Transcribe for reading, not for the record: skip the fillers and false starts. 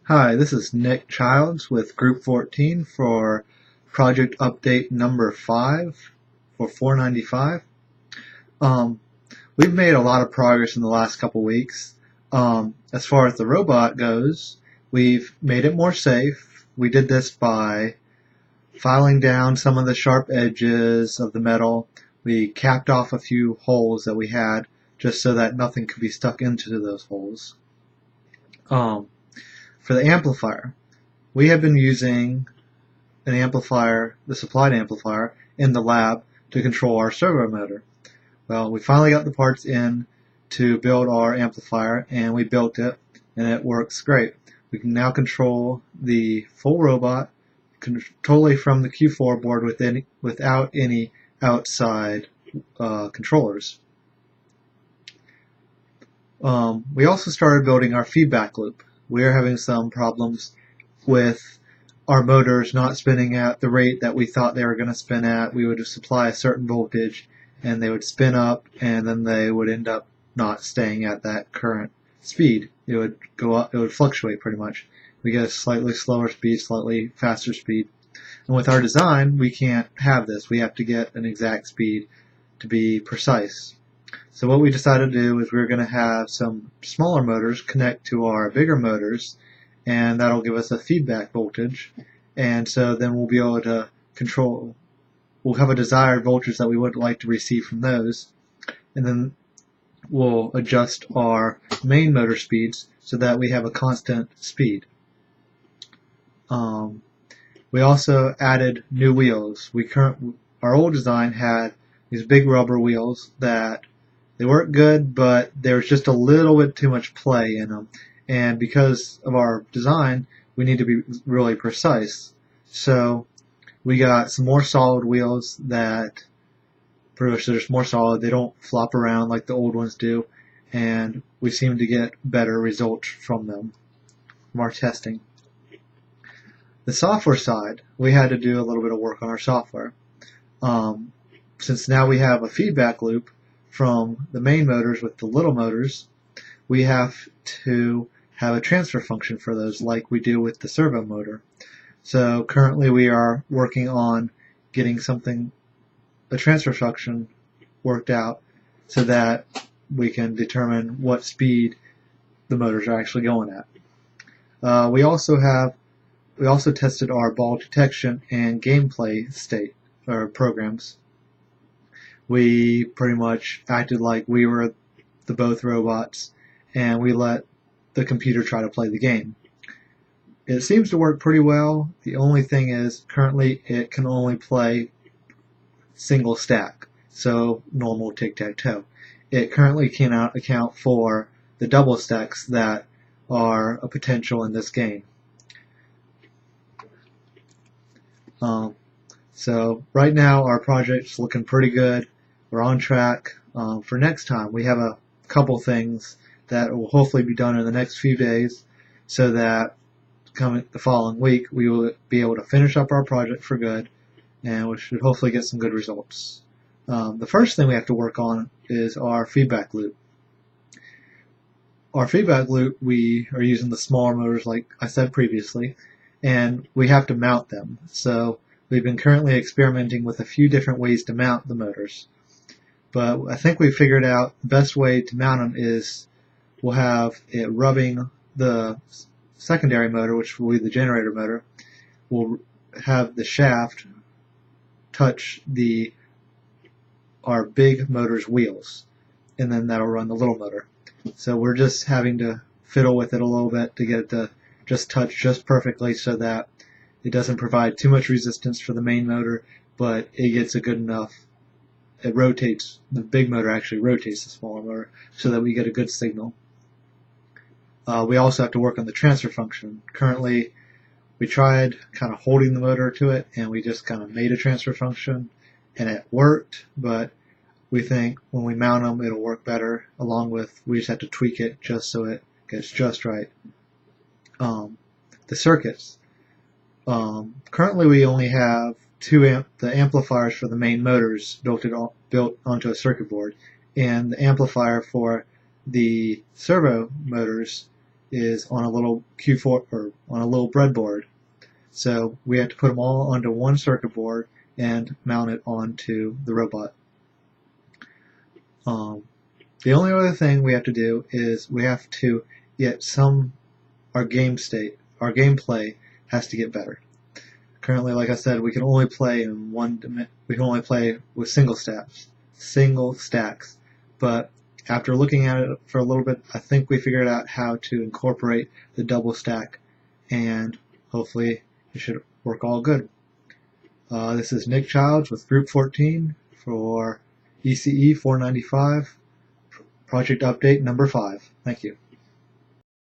Hi, this is Nick Childs with Group 14 for project update number 5 for 495. Um, we've made a lot of progress in the last couple weeks. As far as the robot goes, we've made it more safe. We did this by filing down some of the sharp edges of the metal. We capped off a few holes that we had just so that nothing could be stuck into those holes. Um, for the amplifier, we have been using an amplifier, the supplied amplifier, in the lab to control our servo motor. Well, we finally got the parts in to build our amplifier, and we built it, and it works great. We can now control the full robot totally from the Q4 board without any outside controllers. We also started building our feedback loop. We are having some problems with our motors not spinning at the rate that we thought they were going to spin at. We would supply a certain voltage and they would spin up, and then they would end up not staying at that current speed. It would go up, it would fluctuate pretty much. We get a slightly slower speed, slightly faster speed. And with our design, we can't have this. We have to get an exact speed to be precise. So what we decided to do is we're going to have some smaller motors connect to our bigger motors, and that'll give us a feedback voltage. And so then we'll be able to control, we'll have a desired voltage that we would like to receive from those, and then we'll adjust our main motor speeds so that we have a constant speed. We also added new wheels. Our old design had these big rubber wheels that they weren't good, but there was just a little bit too much play in them. And because of our design, we need to be really precise. So we got some more solid wheels that pretty much they're just more solid. They don't flop around like the old ones do, and we seem to get better results from them from our testing. The software side, we had to do a little bit of work on our software. Since now we have a feedback loop from the main motors with the little motors, we have to have a transfer function for those like we do with the servo motor. So currently we are working on getting a transfer function worked out so that we can determine what speed the motors are actually going at. We also tested our ball detection and gameplay state or programs. We pretty much acted like we were the both robots, and we let the computer try to play the game. It seems to work pretty well. The only thing is currently it can only play single stack, so normal tic-tac-toe. It currently cannot account for the double stacks that are a potential in this game. So right now our project's looking pretty good. We're on track. For next time, we have a couple things that will hopefully be done in the next few days so that coming the following week we will be able to finish up our project for good, and we should hopefully get some good results. The first thing we have to work on is our feedback loop. Our feedback loop, we are using the smaller motors like I said previously, and we have to mount them. So we've been currently experimenting with a few different ways to mount the motors. But I think we figured out the best way to mount them is we'll have it rubbing the secondary motor, which will be the generator motor. We'll have the shaft touch our big motor's wheels, and then that'll run the little motor. So we're just having to fiddle with it a little bit to get it to just touch just perfectly so that it doesn't provide too much resistance for the main motor, but it gets a good enough. It rotates, the big motor actually rotates the smaller motor so that we get a good signal. We also have to work on the transfer function. Currently, we tried kind of holding the motor to it, and we just kind of made a transfer function, and it worked, but we think when we mount them, it'll work better, along with we just have to tweak it just so it gets just right. The circuits. Currently, we only have the amplifiers for the main motors built onto a circuit board, and the amplifier for the servo motors is on a little Q4 or on a little breadboard. So we have to put them all onto one circuit board and mount it onto the robot. The only other thing we have to do is we have to get our gameplay has to get better. Currently, like I said, we can only play with single stacks. But after looking at it for a little bit, I think we figured out how to incorporate the double stack, and hopefully it should work all good. This is Nick Childs with Group 14 for ECE 495, project update number 5. Thank you.